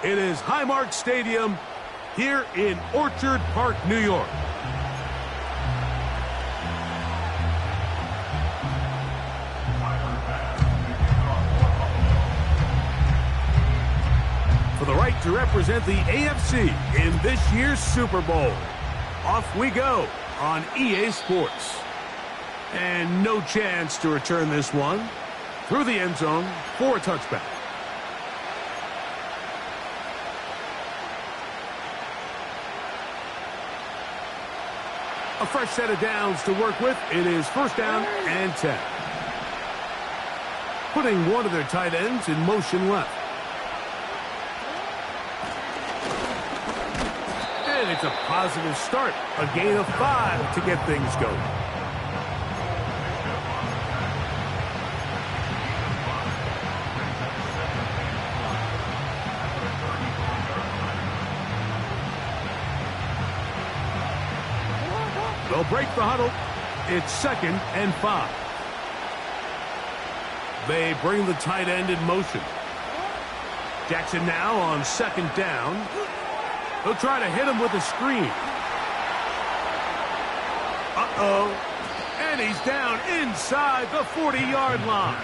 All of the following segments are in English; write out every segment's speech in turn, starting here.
It is Highmark Stadium here in Orchard Park, New York. For the right to represent the AFC in this year's Super Bowl. Off we go on EA Sports. And no chance to return this one through the end zone for a touchback. A fresh set of downs to work with. It is first down and 10. Putting one of their tight ends in motion left. And it's a positive start. A gain of 5 to get things going. They'll break the huddle. It's second and 5. They bring the tight end in motion. Jackson now on second down. They'll try to hit him with a screen. Uh-oh. And he's down inside the 40-yard line.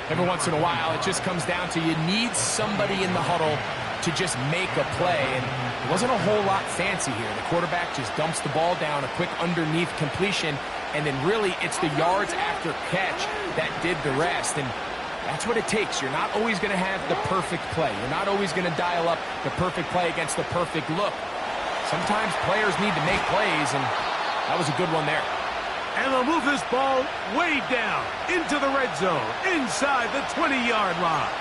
Every once in a while, it just comes down to you need somebody in the huddle to just make a play. And it wasn't a whole lot fancy here. The quarterback just dumps the ball down, a quick underneath completion, and then really it's the yards after catch that did the rest. And that's what it takes. You're not always going to have the perfect play. You're not always going to dial up the perfect play against the perfect look. Sometimes players need to make plays, and that was a good one there. And they'll move this ball way down into the red zone, inside the 20-yard line.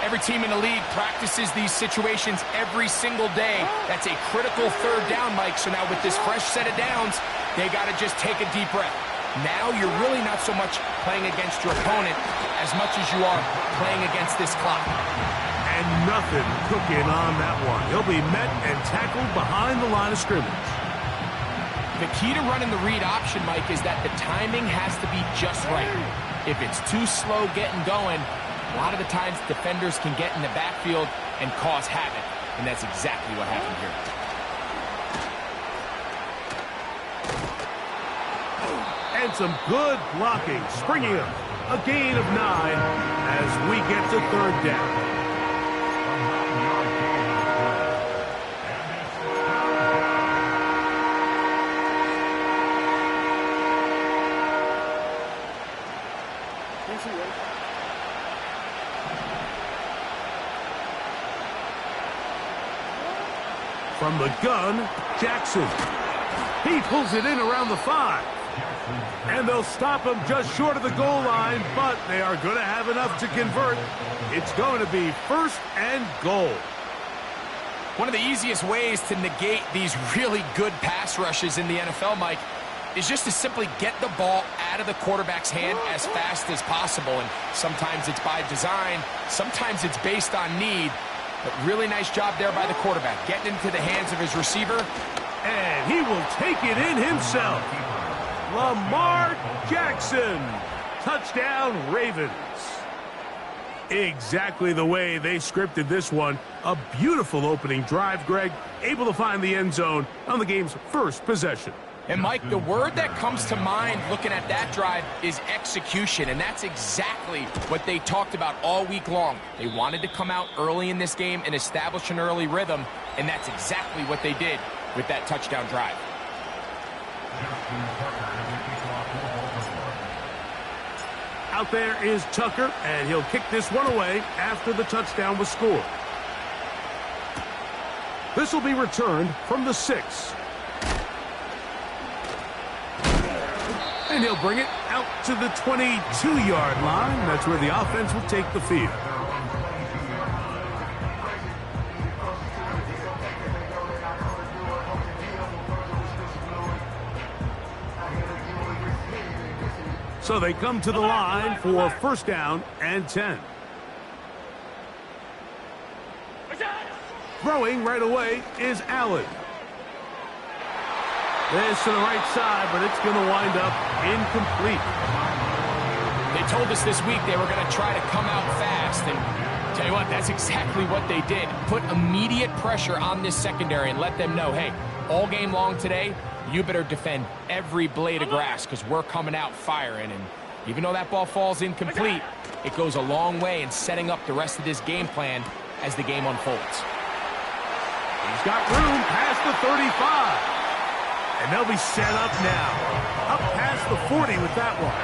Every team in the league practices these situations every single day. That's a critical third down, Mike. So now with this fresh set of downs, they got to just take a deep breath. Now you're really not so much playing against your opponent as much as you are playing against this clock. And nothing cooking on that one. He'll be met and tackled behind the line of scrimmage. The key to running the read option, Mike, is that the timing has to be just right. If it's too slow getting going, a lot of the times defenders can get in the backfield and cause havoc, and that's exactly what happened here. And some good blocking, springing up. A gain of 9 as we get to third down. From the gun, Jackson. He pulls it in around the 5. And they'll stop him just short of the goal line, but they are going to have enough to convert. It's going to be first and goal. One of the easiest ways to negate these really good pass rushes in the NFL, Mike, is just to simply get the ball out of the quarterback's hand as fast as possible. And sometimes it's by design, sometimes it's based on need. But really nice job there by the quarterback, getting into the hands of his receiver. And he will take it in himself. Lamar Jackson. Touchdown, Ravens. Exactly the way they scripted this one. A beautiful opening drive, Greg. Able to find the end zone on the game's first possession. And, Mike, the word that comes to mind looking at that drive is execution, and that's exactly what they talked about all week long. They wanted to come out early in this game and establish an early rhythm, and that's exactly what they did with that touchdown drive. Out there is Tucker, and he'll kick this one away after the touchdown was scored. This will be returned from the 6. And he'll bring it out to the 22-yard line. That's where the offense will take the field. So they come to the line for first down and 10. Throwing right away is Allen. This to the right side, but it's going to wind up incomplete. They told us this week they were going to try to come out fast, and tell you what, That's exactly what they did. Put immediate pressure on this secondary and let them know, hey, all game long today, you better defend every blade of grass because we're coming out firing. And even though that ball falls incomplete, it goes a long way in setting up the rest of this game plan as the game unfolds. He's got room past the 35. And they'll be set up now. Up past the 40 with that one.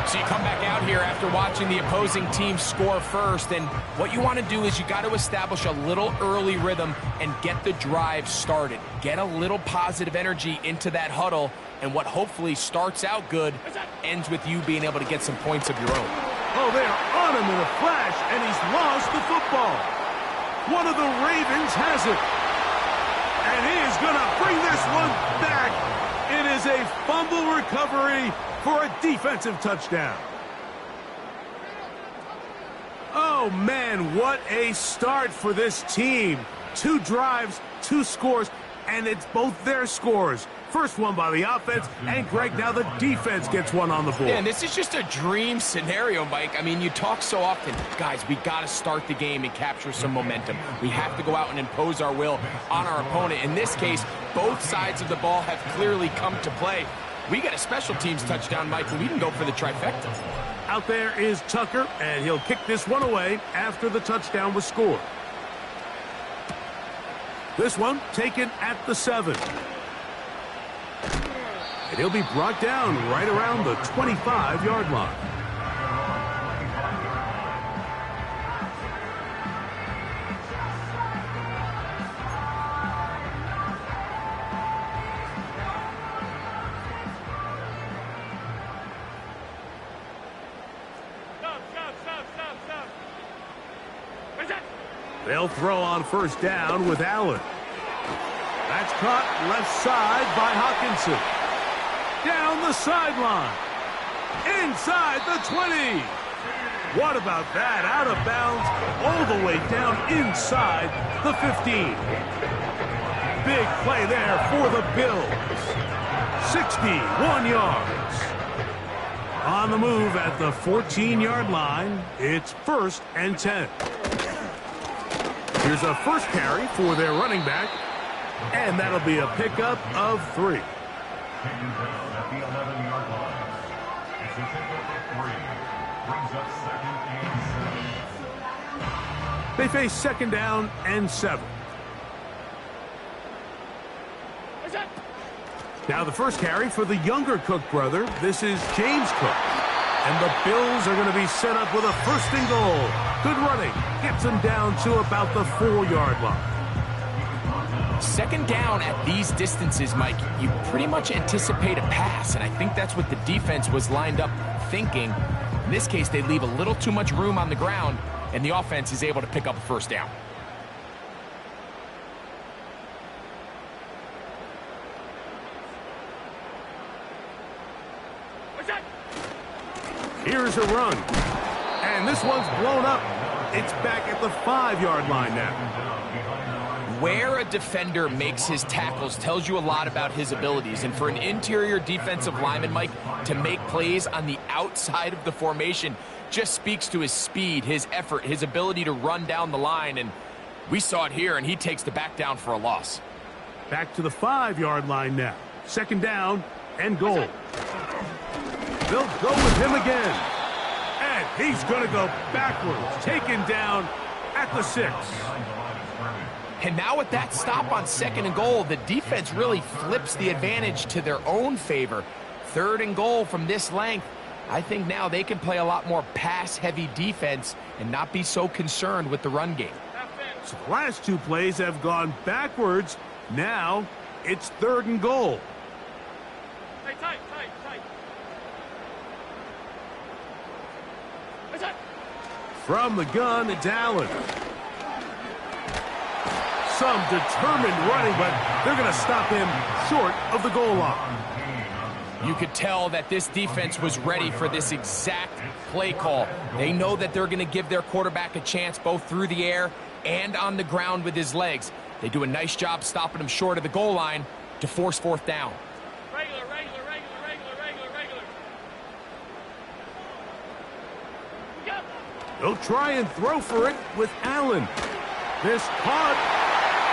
So you come back out here after watching the opposing team score first, and what you want to do is you got to establish a little early rhythm and get the drive started. Get a little positive energy into that huddle, and what hopefully starts out good ends with you being able to get some points of your own. Oh, they are on him in a flash, and he's lost the football. One of the Ravens has it. And he is going to bring this one back. It is a fumble recovery for a defensive touchdown. Oh, man, what a start for this team. 2 drives, 2 scores, and it's both their scores. First one by the offense, and Greg, now the defense gets one on the board. Yeah, and this is just a dream scenario, Mike. I mean, you talk so often, guys, we got to start the game and capture some momentum. We have to go out and impose our will on our opponent. In this case, both sides of the ball have clearly come to play. We get a special teams touchdown, Mike, and we can go for the trifecta. Out there is Tucker, and he'll kick this one away after the touchdown was scored. This one taken at the 7. And he'll be brought down right around the 25-yard line. They'll throw on first down with Allen. That's caught left side by Hawkinson. Down the sideline. Inside the 20. What about that? Out of bounds all the way down inside the 15. Big play there for the Bills. 61 yards. On the move at the 14-yard line, it's 1st and 10. Here's a first carry for their running back, and that'll be a pickup of 3. They face 2nd down and 7. Now the first carry for the younger Cook brother. This is James Cook. And the Bills are going to be set up with a 1st and goal. Good running. Gets them down to about the 4-yard line. 2nd down at these distances, Mike, you pretty much anticipate a pass, and I think that's what the defense was lined up thinking. In this case, they leave a little too much room on the ground, and the offense is able to pick up a 1st down. Here's a run. And this one's blown up. It's back at the 5-yard line now. Where a defender makes his tackles tells you a lot about his abilities. And for an interior defensive lineman, Mike, to make plays on the outside of the formation just speaks to his speed, his effort, his ability to run down the line. And we saw it here, and he takes the back down for a loss. Back to the 5-yard line now. 2nd down and goal. They'll go with him again. And he's going to go backwards. Taken down at the 6. And now with that stop on 2nd and goal, the defense really flips the advantage to their own favor. 3rd and goal from this length. I think now they can play a lot more pass-heavy defense and not be so concerned with the run game. So the last 2 plays have gone backwards. Now it's 3rd and goal. Tight. From the gun, it's Allen. Some determined running, but they're going to stop him short of the goal line. You could tell that this defense was ready for this exact play call. They know that they're going to give their quarterback a chance both through the air and on the ground with his legs. They do a nice job stopping him short of the goal line to force 4th down. Regular. They'll try and throw for it with Allen. This caught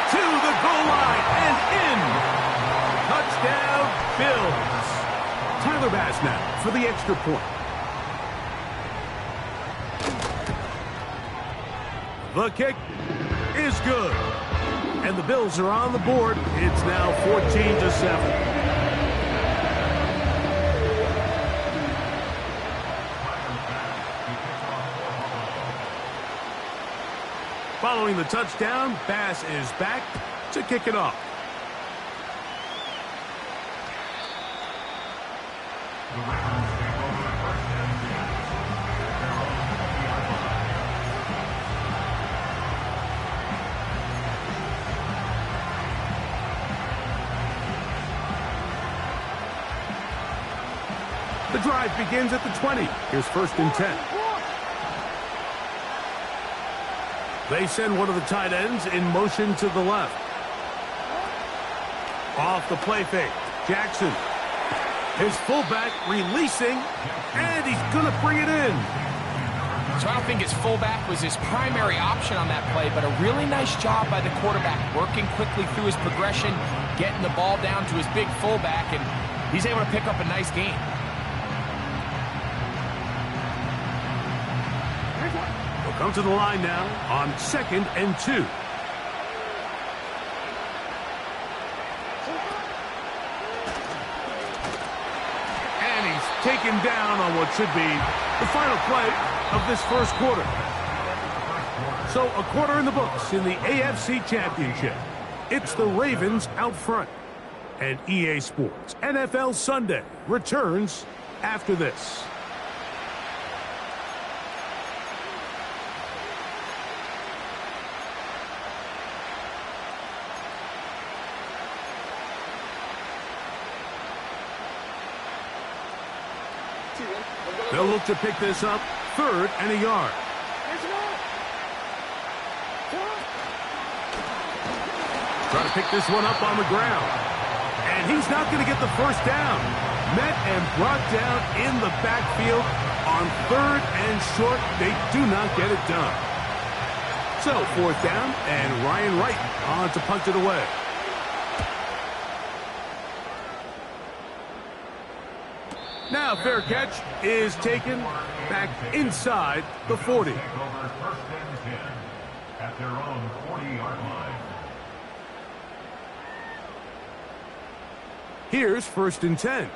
to the goal line and in. Touchdown, Bills. Tyler Bass now for the extra point. The kick is good. And the Bills are on the board. It's now 14-7. Following the touchdown, Bass is back to kick it off. The drive begins at the 20. Here's 1st and 10. They send one of the tight ends in motion to the left. Off the play fake. Jackson. His fullback releasing, and he's going to bring it in. So I don't think his fullback was his primary option on that play, but a really nice job by the quarterback, working quickly through his progression, getting the ball down to his big fullback, and he's able to pick up a nice gain. Come to the line now on 2nd and 2. And he's taken down on what should be the final play of this first quarter. So a quarter in the books in the AFC Championship. It's the Ravens out front. And EA Sports NFL Sunday returns after this. They'll look to pick this up, 3rd and a yard. Trying to pick this one up on the ground. And he's not going to get the first down. Met and brought down in the backfield on 3rd and short. They do not get it done. So 4th down, and Ryan Wright on to punt it away. Now fair catch is taken back inside the 40. At their own 40-yard line. Here's 1st and 10.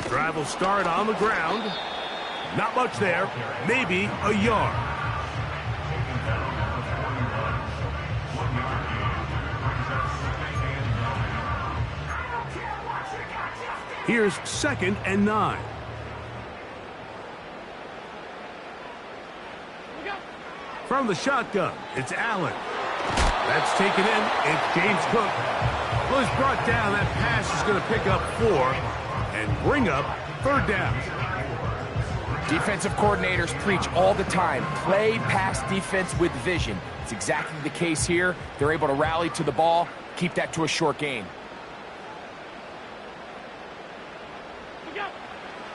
Drive will start on the ground. Not much there. Maybe a yard. Here's 2nd and 9. From the shotgun, it's Allen. That's taken in. It's James Cook. Well, he's brought down. That pass is going to pick up 4. And bring up 3rd down. Defensive coordinators preach all the time, play pass defense with vision. It's exactly the case here. They're able to rally to the ball, keep that to a short gain.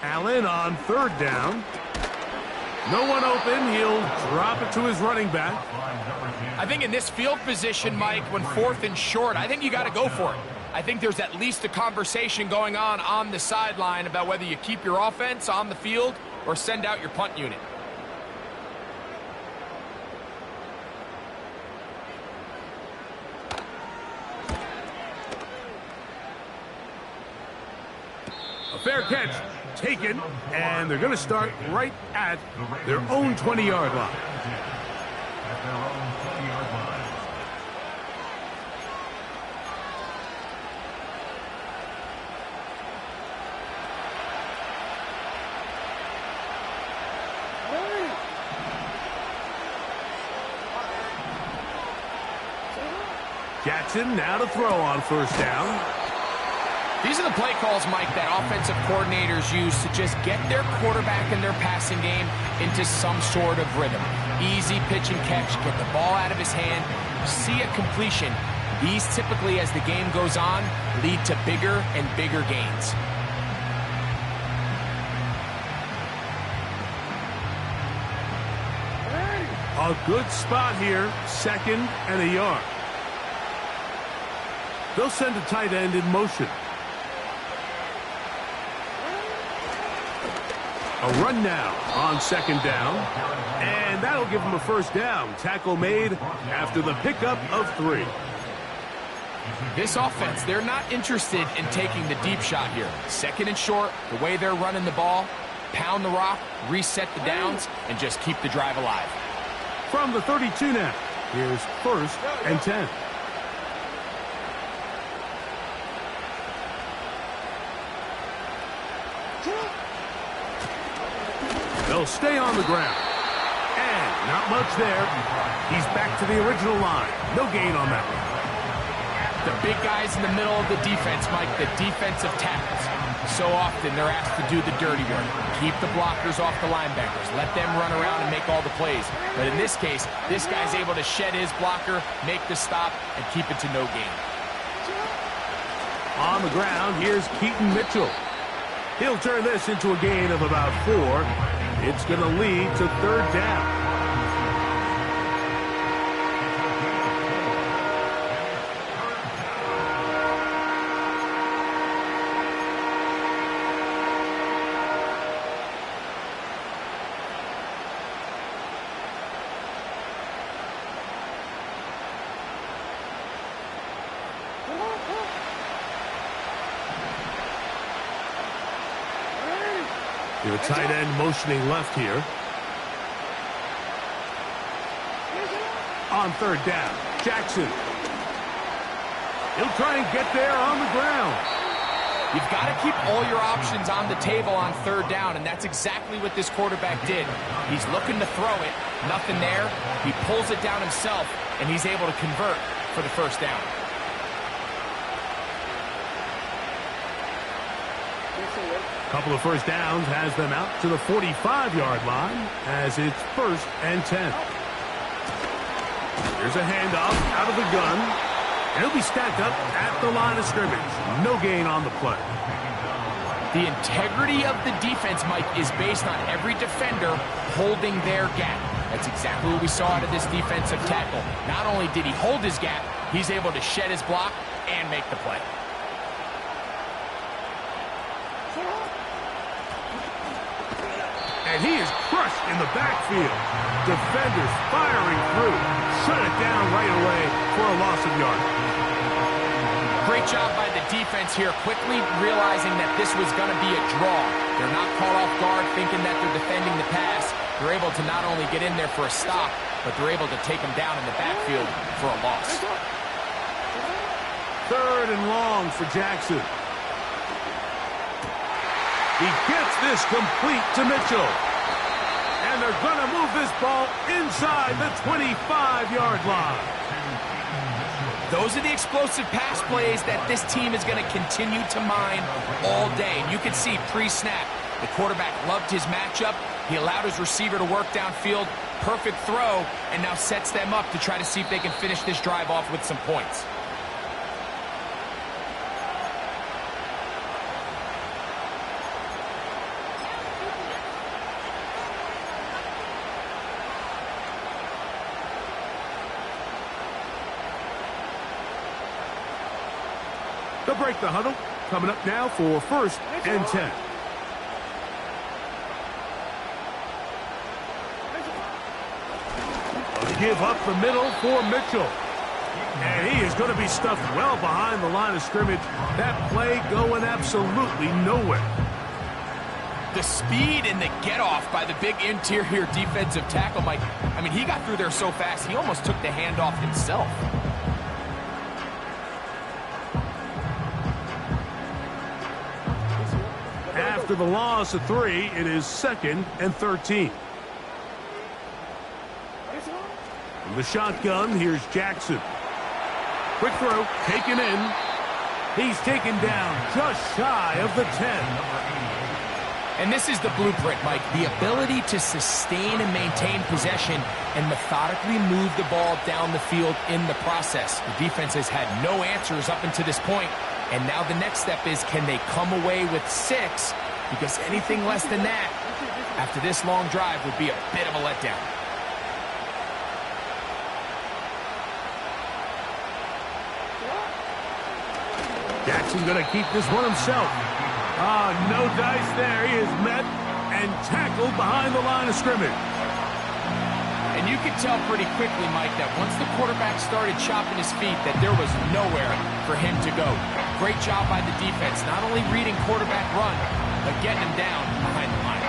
Allen on 3rd down. No one open. He'll drop it to his running back. I think in this field position, Mike, when 4th and short, I think you got to go for it. I think there's at least a conversation going on the sideline about whether you keep your offense on the field or send out your punt unit. A fair catch taken, and they're going to start right at their own 20-yard line. Jackson now to throw on 1st down. These are the play calls, Mike, that offensive coordinators use to just get their quarterback and their passing game into some sort of rhythm. Easy pitch and catch, get the ball out of his hand, see a completion. These typically, as the game goes on, lead to bigger and bigger gains. A good spot here, 2nd and a yard. They'll send a tight end in motion. A run now on 2nd down, and that'll give them a 1st down. Tackle made after the pickup of 3. This offense, they're not interested in taking the deep shot here. 2nd and short, the way they're running the ball, pound the rock, reset the downs, and just keep the drive alive. From the 32 now, here's 1st and 10. They'll stay on the ground. And not much there. He's back to the original line. No gain on that one. The big guys in the middle of the defense, Mike, the defensive tackles. So often they're asked to do the dirty work. Keep the blockers off the linebackers. Let them run around and make all the plays. But in this case, this guy's able to shed his blocker, make the stop, and keep it to no gain. On the ground, here's Keaton Mitchell. He'll turn this into a gain of about 4. It's going to lead to 3rd down. The tight end motioning left here. On 3rd down, Jackson. He'll try and get there on the ground. You've got to keep all your options on the table on 3rd down, and that's exactly what this quarterback did. He's looking to throw it, nothing there. He pulls it down himself, and he's able to convert for the 1st down. Couple of 1st downs has them out to the 45-yard line as it's 1st and 10. Here's a handoff out of the gun. And he'll be stacked up at the line of scrimmage. No gain on the play. The integrity of the defense, Mike, is based on every defender holding their gap. That's exactly what we saw out of this defensive tackle. Not only did he hold his gap, he's able to shed his block and make the play. And he is crushed in the backfield. Defenders firing through. Shut it down right away for a loss of yardage. Great job by the defense here, quickly realizing that this was going to be a draw. They're not caught off guard thinking that they're defending the pass. They're able to not only get in there for a stop, but they're able to take him down in the backfield for a loss. 3rd and long for Jackson. He gets this complete to Mitchell. And they're going to move this ball inside the 25-yard line. Those are the explosive pass plays that this team is going to continue to mine all day. And you can see pre-snap, the quarterback loved his matchup. He allowed his receiver to work downfield. Perfect throw, and now sets them up to try to see if they can finish this drive off with some points. They'll break the huddle. Coming up now for 1st and 10. They'll give up the middle for Mitchell. And he is going to be stuffed well behind the line of scrimmage. That play going absolutely nowhere. The speed and the get-off by the big interior defensive tackle, Mike. I mean, he got through there so fast, he almost took the handoff himself. After the loss of 3, it is 2nd and 13. From the shotgun, here's Jackson. Quick throw, taken in. He's taken down just shy of the 10. And this is the blueprint, Mike. The ability to sustain and maintain possession and methodically move the ball down the field in the process. The defense has had no answers up until this point, and now the next step is, can they come away with 6? Because anything less than that, after this long drive, would be a bit of a letdown. Jackson going to keep this one himself. No dice there. He is met and tackled behind the line of scrimmage. And you could tell pretty quickly, Mike, that once the quarterback started chopping his feet, that there was nowhere for him to go. Great job by the defense, not only reading quarterback run, but getting him down behind the line.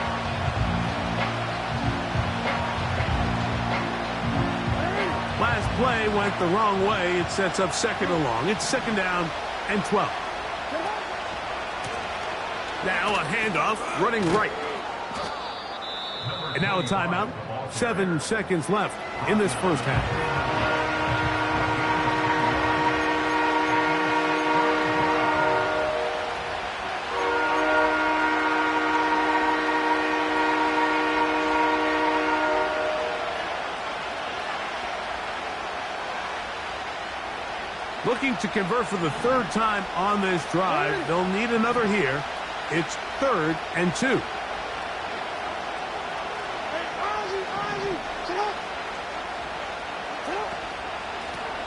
Last play went the wrong way. It sets up second and long. It's second down and 12. Now a handoff, running right. And now a timeout. 7 seconds left in this first half. Looking to convert for the third time on this drive. They'll need another here. It's 3rd and 2.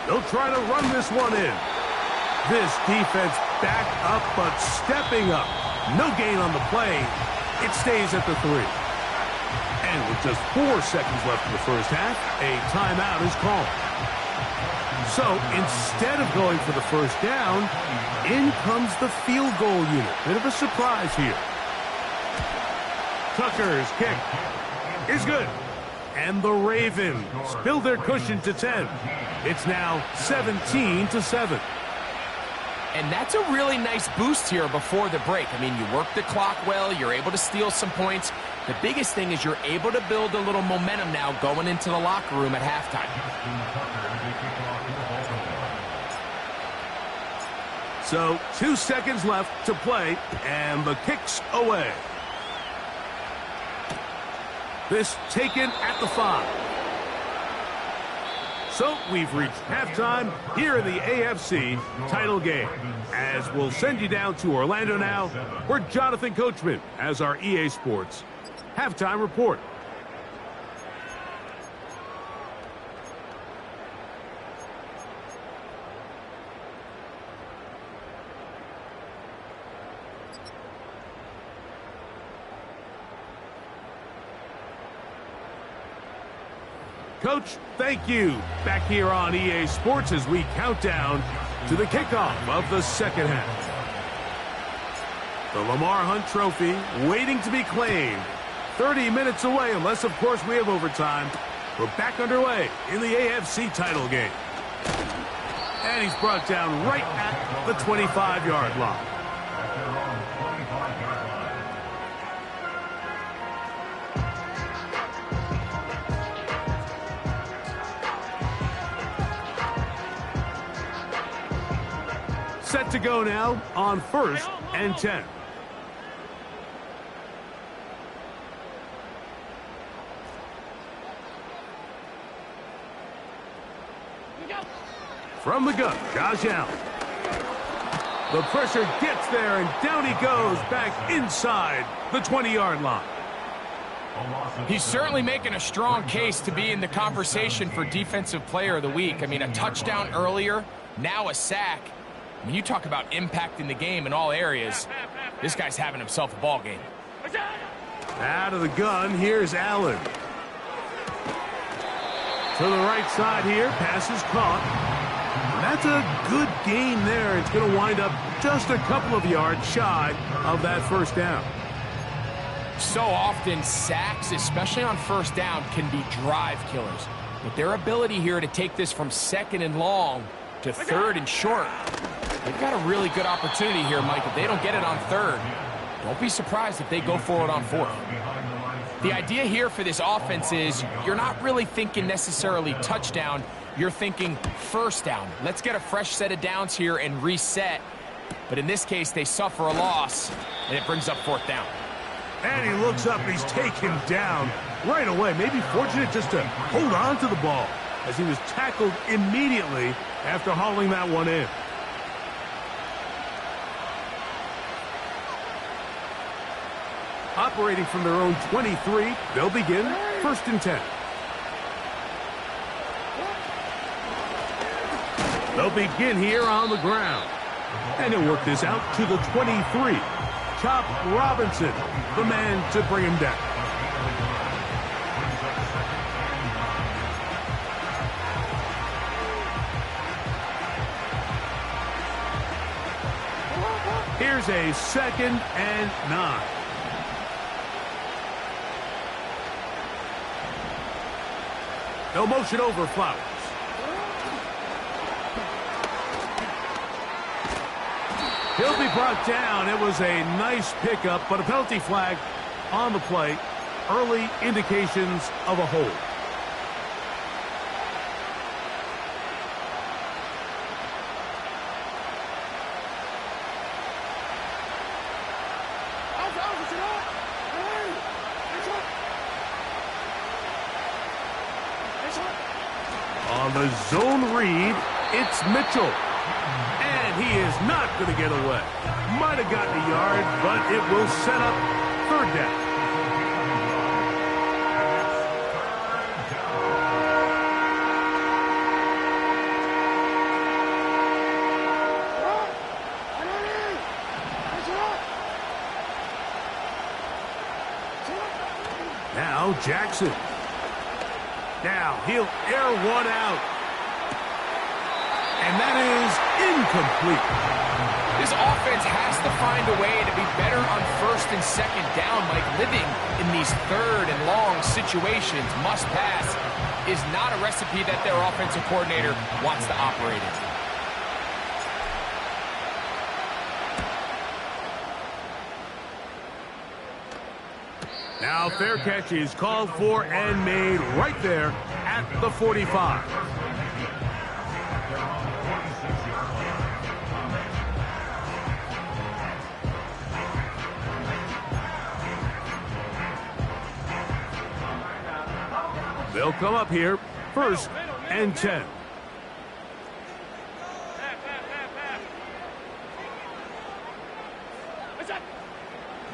They'll try to run this one in. This defense back up, but stepping up. No gain on the play. It stays at the 3. And with just 4 seconds left in the first half, a timeout is called. So instead of going for the first down, in comes the field goal unit. Bit of a surprise here. Tucker's kick is good. And the Ravens build their cushion to 10. It's now 17-7. And that's a really nice boost here before the break. I mean, you work the clock well, you're able to steal some points. The biggest thing is you're able to build a little momentum now going into the locker room at halftime. So 2 seconds left to play, and the kick's away. This taken at the 5. So we've reached halftime here in the AFC title game. As we'll send you down to Orlando now, where Jonathan Coachman has our EA Sports halftime report. Coach, thank you. Back here on EA Sports as we count down to the kickoff of the second half. The Lamar Hunt Trophy waiting to be claimed. 30 minutes away, unless, of course, we have overtime. We're back underway in the AFC title game. And he's brought down right at the 25-yard line. Set to go now on 1st and 10. From the gun, Josh Allen. The pressure gets there, and down he goes back inside the 20-yard line. He's certainly making a strong case to be in the conversation for Defensive Player of the Week. I mean, a touchdown earlier, now a sack. I mean, you talk about impacting the game in all areas. This guy's having himself a ball game. Out of the gun, here's Allen. To the right side here, pass is caught. That's a good gain there. It's going to wind up just a couple of yards shy of that first down. So often, sacks, especially on first down, can be drive killers. But their ability here to take this from 2nd and long to 3rd and short, they've got a really good opportunity here, Mike. If they don't get it on 3rd, don't be surprised if they go for it on 4th. The idea here for this offense is you're not really thinking necessarily touchdown. You're thinking first down. Let's get a fresh set of downs here and reset. But in this case, they suffer a loss, and it brings up 4th down. And he looks up and he's taken down right away. Maybe fortunate just to hold on to the ball as he was tackled immediately after hauling that one in. Operating from their own 23, they'll begin 1st and 10. They'll begin here on the ground. And he'll work this out to the 23. Chop Robinson, the man to bring him down. Here's a 2nd and 9. No motion over Flowers. He'll be brought down. It was a nice pickup, but a penalty flag on the play. Early indications of a hold. On the zone read, it's Mitchell. And he is not going to get away. Might have gotten a yard, but it will set up 3rd down. Now Jackson. Now he'll air one out. And that is incomplete. This offense has to find a way to be better on 1st and 2nd down. Like, living in these 3rd and long situations, must pass, is not a recipe that their offensive coordinator wants to operate in. Now fair catch is called for and made right there at the 45. They'll come up here, 1st and 10.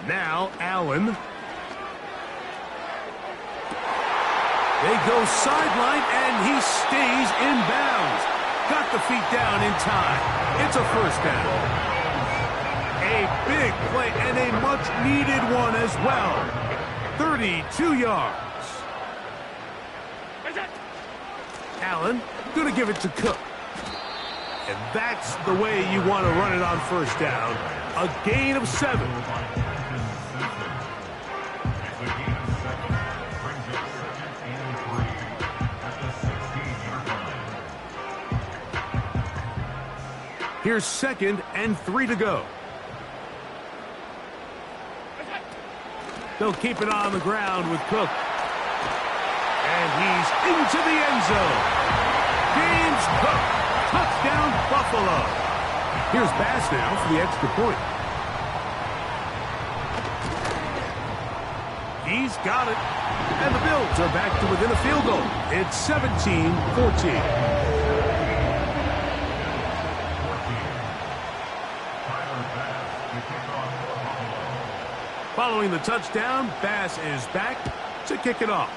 Now Allen. They go sideline, and he stays in bounds. Got the feet down in time. It's a 1st down. A big play and a much-needed one as well. 32 yards. Allen going to give it to Cook. And that's the way you want to run it on 1st down. A gain of 7. Here's 2nd and 3 to go. They'll keep it on the ground with Cook. And he's into the end zone. James Cook, touchdown Buffalo. Here's Bass now for the extra point. He's got it. And the Bills are back to within a field goal. It's 17-14. Following the touchdown, Bass is back to kick it off.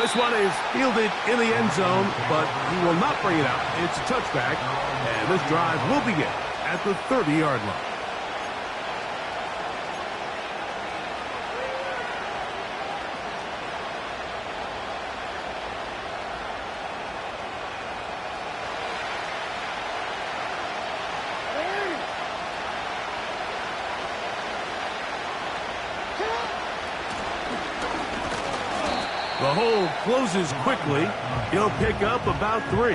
This one is fielded in the end zone, but he will not bring it out. It's a touchback, and this drive will begin at the 30-yard line. The hold closes quickly. He'll pick up about 3.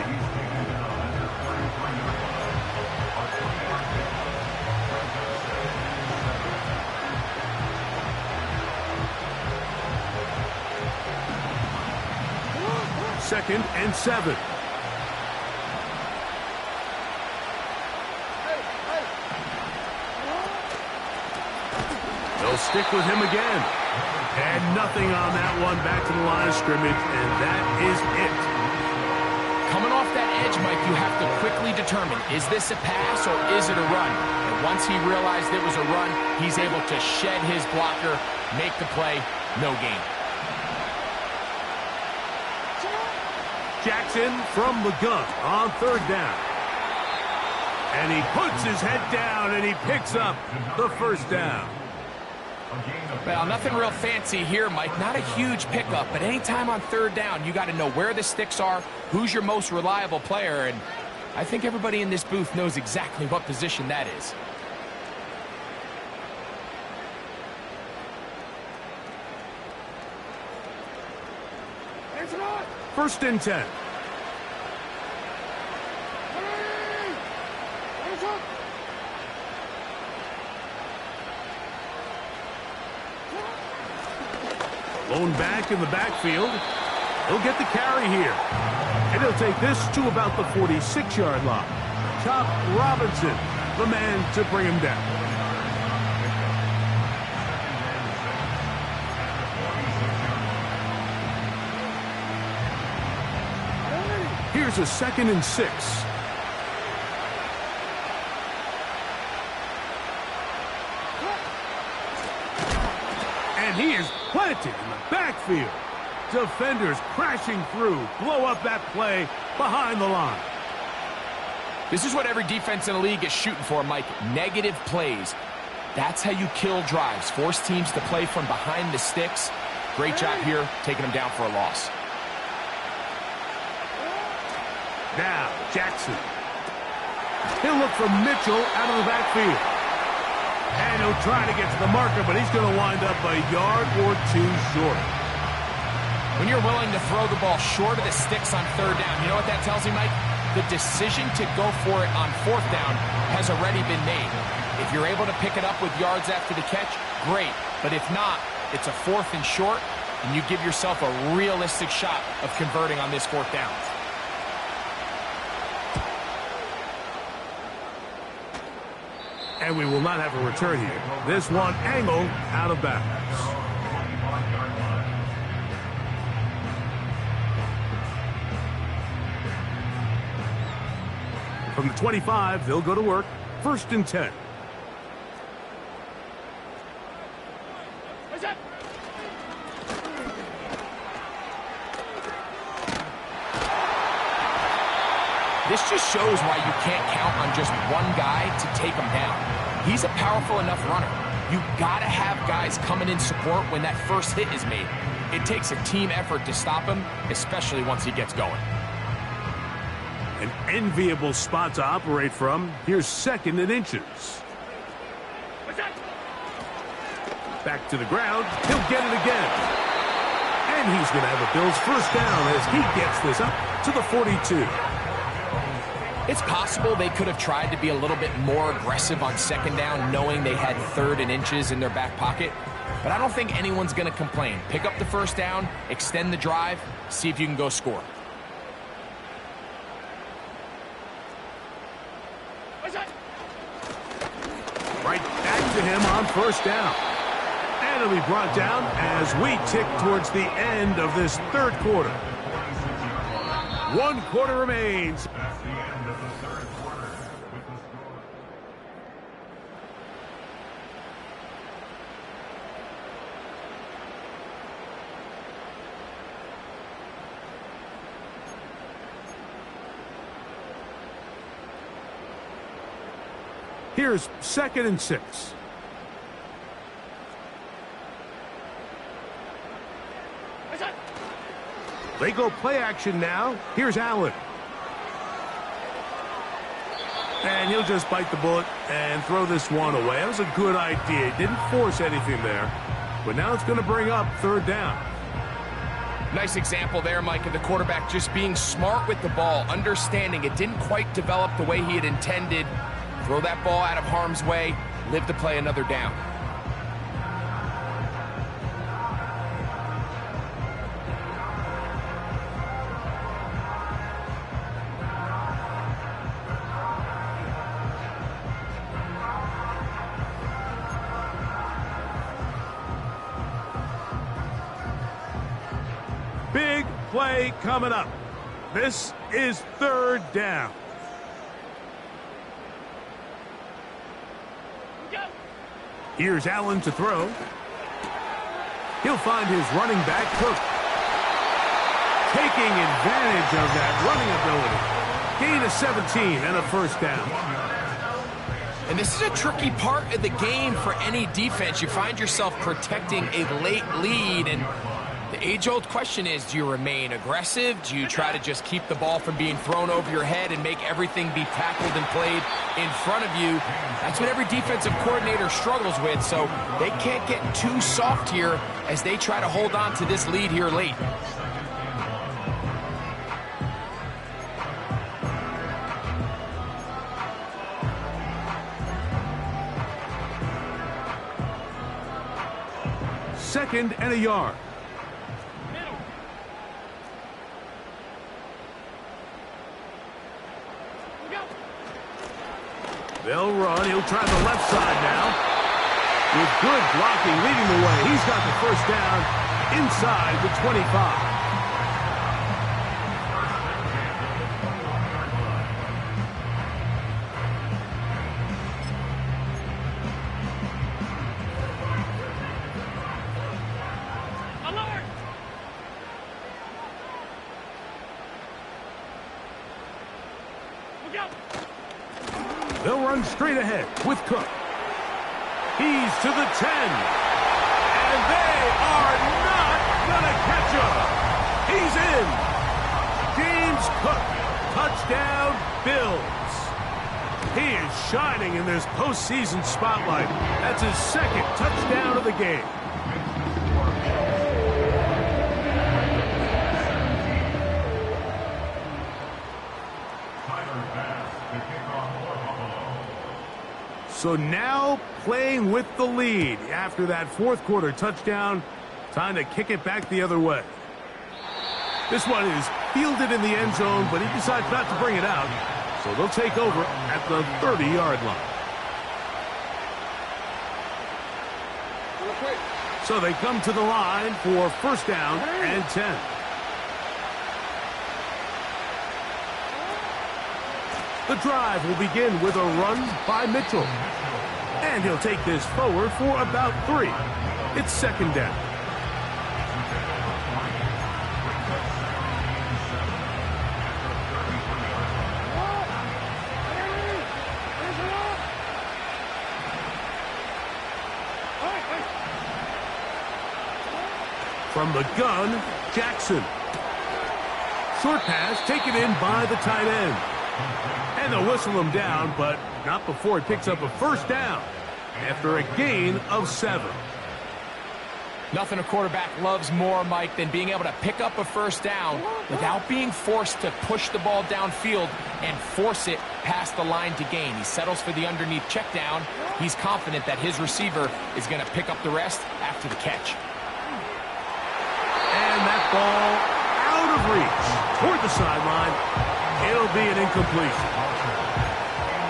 Second and 7. stick with him again. And nothing on that one. Back to the line of scrimmage, and that is it. Coming off that edge, Mike, you have to quickly determine, is this a pass or is it a run? And once he realized it was a run, he's able to shed his blocker, make the play, no gain. Jackson from the gun on third down. And he puts his head down and he picks up the first down. Well, nothing real fancy here, Mike. Not a huge pickup, but anytime on third down, you got to know where the sticks are, who's your most reliable player, and I think everybody in this booth knows exactly what position that is. First and 10. Lone back in the backfield. He'll get the carry here. And he'll take this to about the 46-yard line. Chop Robinson, the man to bring him down. Here's a 2nd and 6. And he is planted in the backfield. Defenders crashing through, blow up that play behind the line. This is what every defense in the league is shooting for, Mike. Negative plays. That's how you kill drives. Force teams to play from behind the sticks. Great job here, taking them down for a loss. Now, Jackson. He'll look for Mitchell out of the backfield. And he'll try to get to the marker, but he's going to wind up a yard or two short. When you're willing to throw the ball short of the sticks on third down, you know what that tells me, Mike? The decision to go for it on fourth down has already been made. If you're able to pick it up with yards after the catch, great. But if not, it's a 4th and short, and you give yourself a realistic shot of converting on this fourth down. And we will not have a return here. This one angled out of bounds. From the 25, they'll go to work. 1st and 10. This just shows why you can't count on just one guy to take him down. He's a powerful enough runner. You gotta have guys coming in support when that first hit is made. It takes a team effort to stop him, especially once he gets going. An enviable spot to operate from. Here's 2nd and inches. Back to the ground. He'll get it again. And he's going to have a Bills first down as he gets this up to the 42. It's possible they could have tried to be a little bit more aggressive on 2nd down, knowing they had 3rd and inches in their back pocket. But I don't think anyone's going to complain. Pick up the first down, extend the drive, see if you can go score. Right back to him on first down. And he'll be brought down as we tick towards the end of this third quarter. 1 quarter remains. Here's 2nd and 6. They go play action now. Here's Allen. And he'll just bite the bullet and throw this one away. That was a good idea. He didn't force anything there. But now it's going to bring up 3rd down. Nice example there, Mike, of the quarterback just being smart with the ball, understanding it didn't quite develop the way he had intended. Throw that ball out of harm's way, live to play another down. play coming up. This is third down. Here's Allen to throw. He'll find his running back, Cook. Taking advantage of that running ability. Gain of 17 and a first down. And this is a tricky part of the game for any defense. You find yourself protecting a late lead, and the age-old question is, do you remain aggressive? Do you try to just keep the ball from being thrown over your head and make everything be tackled and played in front of you? That's what every defensive coordinator struggles with, so they can't get too soft here as they try to hold on to this lead here late. Second and a yard. They'll run. He'll try the left side now. With good blocking leading the way. He's got the first down inside the 25. They'll run straight ahead with Cook. He's to the 10. And they are not going to catch him. He's in. James Cook. Touchdown, Bills. He is shining in this postseason spotlight. That's his second touchdown of the game. So now playing with the lead after that fourth quarter touchdown. Time to kick it back the other way. This one is fielded in the end zone, but he decides not to bring it out. So they'll take over at the 30-yard line. So they come to the line for first down and 10. The drive will begin with a run by Mitchell. And he'll take this forward for about 3. It's second down. From the gun, Jackson. Short pass taken in by the tight end. And they'll whistle him down, but not before he picks up a first down after a gain of 7. Nothing a quarterback loves more, Mike, than being able to pick up a first down without being forced to push the ball downfield and force it past the line to gain. He settles for the underneath check down. He's confident that his receiver is going to pick up the rest after the catch. And that ball out of reach toward the sideline. It'll be an incompletion.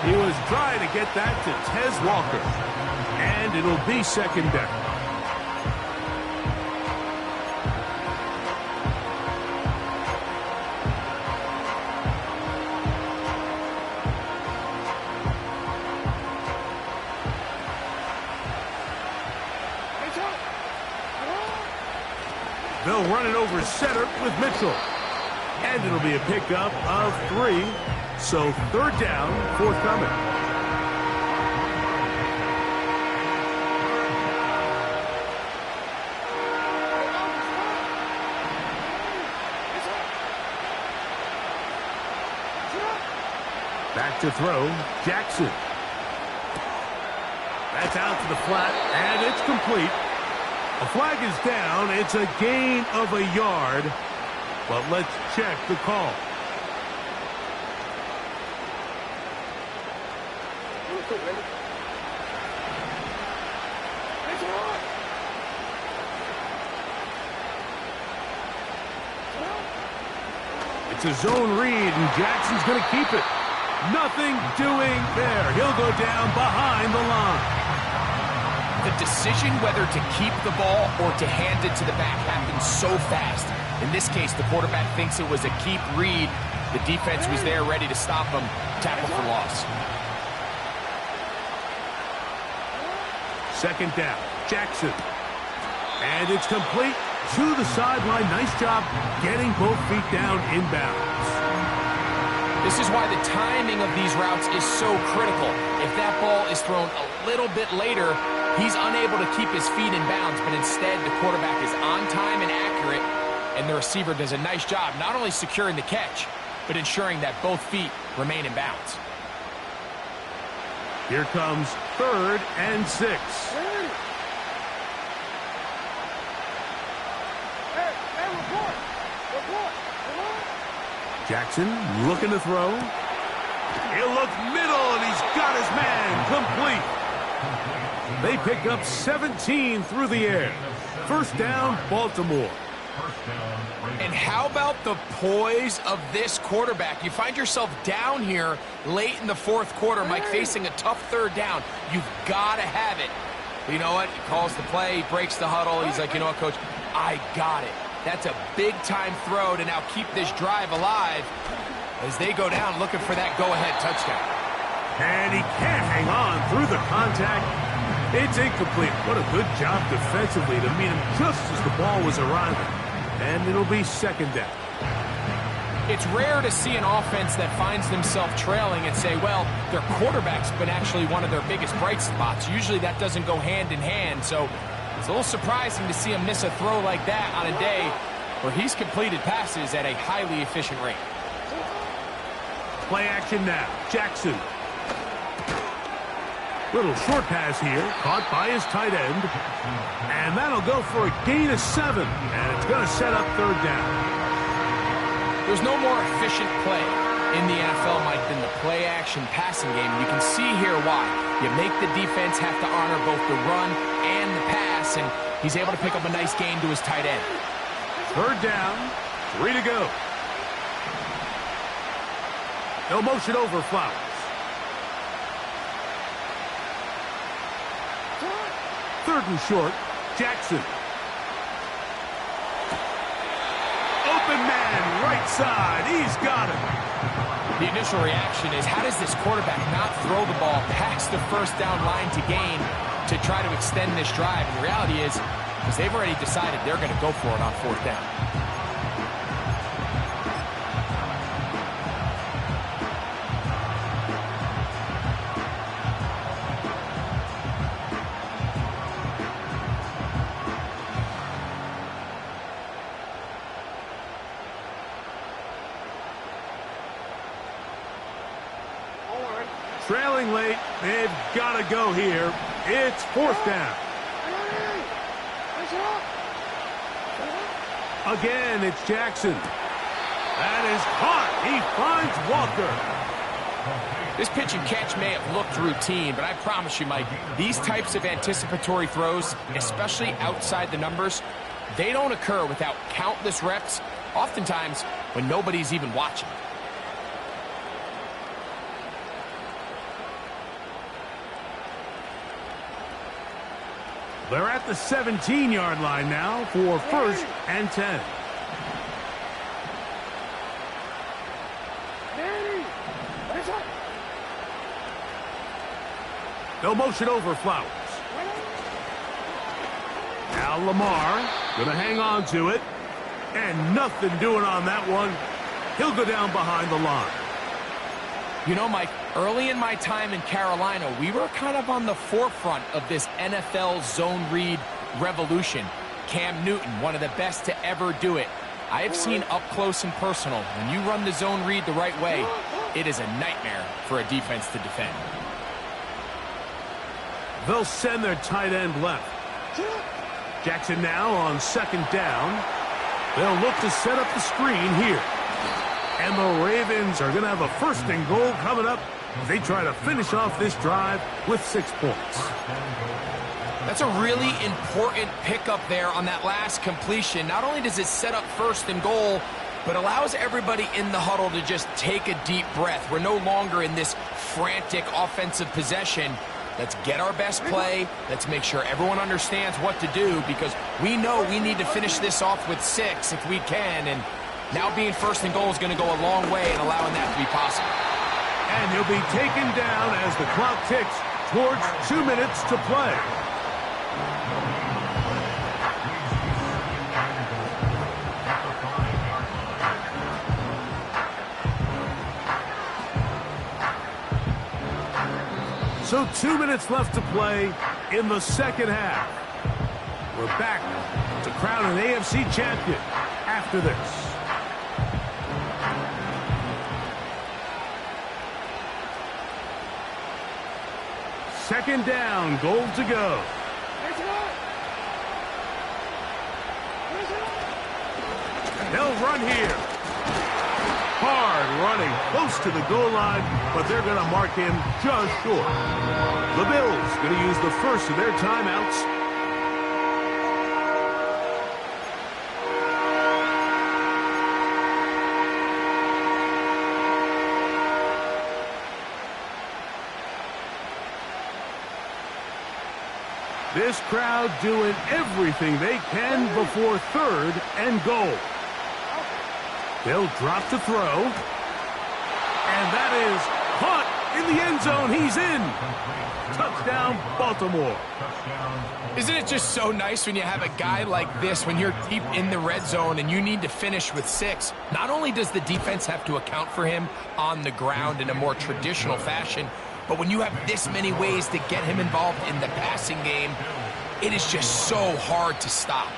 He was trying to get that to Tez Walker. And it'll be second down. They'll run it over center with Mitchell. And it'll be a pickup of 3. So third down, forthcoming. Back to throw, Jackson. That's out to the flat, and it's complete. A flag is down. It's a gain of a yard. But let's check the call. It's a zone read, and Jackson's going to keep it. Nothing doing there. He'll go down behind the line. The decision whether to keep the ball or to hand it to the back happens so fast. In this case, the quarterback thinks it was a keep read. The defense was there ready to stop him. Tackle for loss. Second down, Jackson. And it's complete to the sideline. Nice job getting both feet down inbounds. This is why the timing of these routes is so critical. If that ball is thrown a little bit later, he's unable to keep his feet in bounds, but instead the quarterback is on time and accurate, and the receiver does a nice job not only securing the catch, but ensuring that both feet remain in bounds. Here comes 3rd and 6. Jackson looking to throw. He'll look middle, and he's got his man complete. They pick up 17 through the air. First down, Baltimore. And how about the poise of this quarterback? You find yourself down here late in the 4th quarter, Mike, facing a tough 3rd down. You've got to have it. But you know what? He calls the play, he breaks the huddle. He's like, you know what, Coach? I got it. That's a big-time throw to now keep this drive alive as they go down looking for that go-ahead touchdown. And he can't hang on through the contact. It's incomplete. What a good job defensively to meet him just as the ball was arriving. And it'll be 2nd down. It's rare to see an offense that finds themselves trailing and say, well, their quarterback's been actually one of their biggest bright spots. Usually that doesn't go hand in hand, so it's a little surprising to see him miss a throw like that on a day where he's completed passes at a highly efficient rate. Play action now. Jackson. Little short pass here, caught by his tight end. And that'll go for a gain of 7. And it's going to set up 3rd down. There's no more efficient play in the NFL, Mike, than the play-action passing game. You can see here why. You make the defense have to honor both the run and the pass, and he's able to pick up a nice gain to his tight end. 3rd down, 3 to go. No motion over Flowers. 3rd and short, Jackson. Open man, right side. He's got it. The initial reaction is, how does this quarterback not throw the ball past the 1st down line to gain to try to extend this drive? And the reality is they've already decided they're going to go for it on 4th down. Trailing late, they've got to go here. It's 4th down. Again, it's Jackson. That is caught. He finds Walker. This pitch and catch may have looked routine, but I promise you, Mike, these types of anticipatory throws, especially outside the numbers, they don't occur without countless reps, oftentimes when nobody's even watching. They're at the 17-yard line now for 1st and 10. No motion over Flowers. Now Lamar going to hang on to it. And nothing doing on that one. He'll go down behind the line. You know, Mike, early in my time in Carolina, we were kind of on the forefront of this NFL zone read revolution. Cam Newton, one of the best to ever do it. I have seen up close and personal, when you run the zone read the right way, it is a nightmare for a defense to defend. They'll send their tight end left. Jackson now on 2nd down. They'll look to set up the screen here. And the Ravens are going to have a 1st and goal coming up. They try to finish off this drive with 6 points. That's a really important pickup there on that last completion. Not only does it set up 1st and goal, but allows everybody in the huddle to just take a deep breath. We're no longer in this frantic offensive possession. Let's get our best play. Let's make sure everyone understands what to do, because we know we need to finish this off with 6 if we can, and now being first and goal is going to go a long way in allowing that to be possible. And he'll be taken down as the clock ticks towards 2 minutes to play. So 2 minutes left to play in the second half. We're back to crown an AFC champion after this. Second down, goal to go. They'll run here. Hard running, close to the goal line, but they're going to mark him just short. The Bills going to use the first of their timeouts. This crowd doing everything they can before third and goal. They'll drop to throw. And that is caught in the end zone. He's in. Touchdown, Baltimore. Isn't it just so nice when you have a guy like this, when you're deep in the red zone and you need to finish with 6? Not only does the defense have to account for him on the ground in a more traditional fashion, but when you have this many ways to get him involved in the passing game, it is just so hard to stop.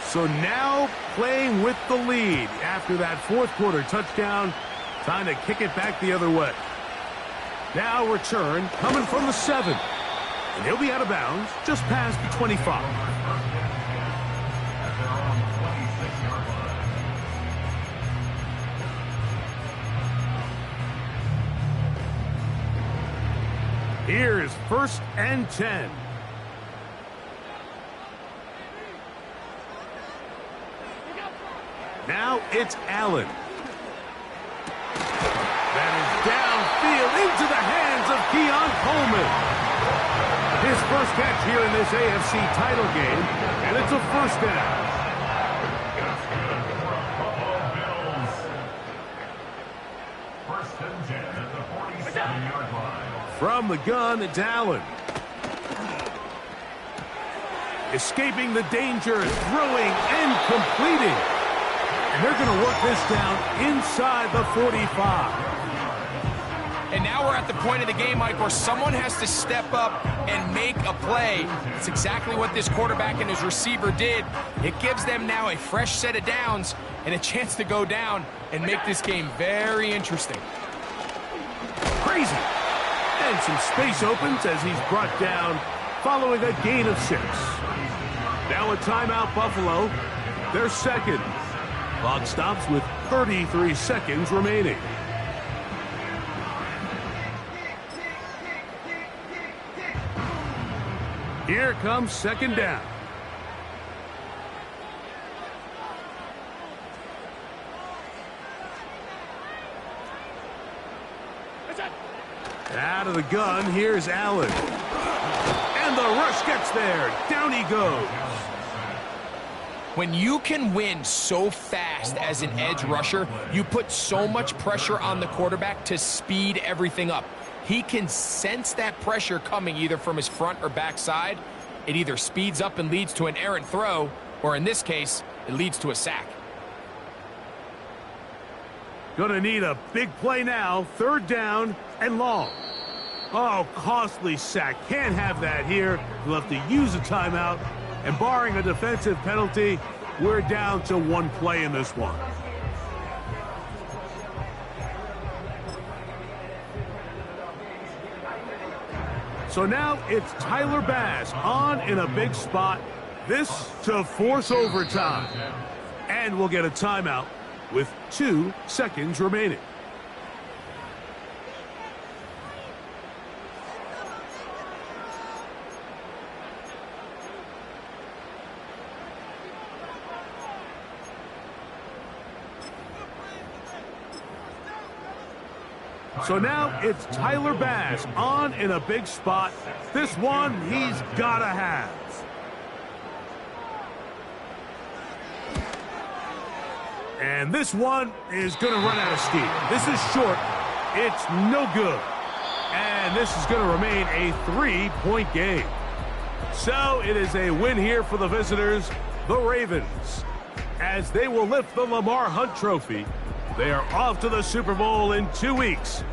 So now playing with the lead after that fourth quarter touchdown, time to kick it back the other way. Now return coming from the 7. And he'll be out of bounds just past the 25. Here's 1st and 10. Now it's Allen. That is downfield into the hands of Keon Coleman. His first catch here in this AFC title game, and it's a first down. From the gun, it's Allen. Escaping the danger, throwing and completing. And they're going to work this down inside the 45. And now we're at the point of the game, Mike, where someone has to step up and make a play. It's exactly what this quarterback and his receiver did. It gives them now a fresh set of downs and a chance to go down and make this game very interesting. Crazy. And some space opens as he's brought down following a gain of 6. Now a timeout, Buffalo. They're second. Clock stops with 33 seconds remaining. Here comes second down. Out of the gun, here's Allen. And the rush gets there. Down he goes. When you can win so fast as an edge rusher, you put so much pressure on the quarterback to speed everything up. He can sense that pressure coming either from his front or back side. It either speeds up and leads to an errant throw, or in this case, it leads to a sack. Gonna need a big play now. 3rd down and long. Oh, costly sack. Can't have that here. We'll have to use a timeout. And barring a defensive penalty, we're down to 1 play in this one. So now it's Tyler Bass on in a big spot. This to force overtime. And we'll get a timeout with 2 seconds remaining. So now it's Tyler Bass on in a big spot. This one he's got to have. And this one is going to run out of steam. This is short. It's no good. And this is going to remain a 3-point game. So it is a win here for the visitors, the Ravens, as they will lift the Lamar Hunt Trophy. They are off to the Super Bowl in 2 weeks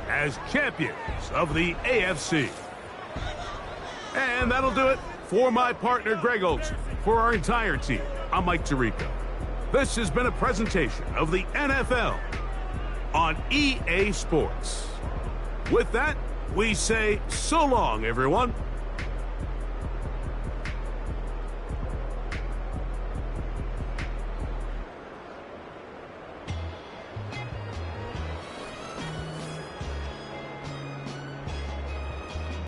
as champions of the AFC. And that'll do it for my partner, Greg Olson. For our entire team, I'm Mike Tirico. This has been a presentation of the NFL on EA Sports. With that, we say so long, everyone.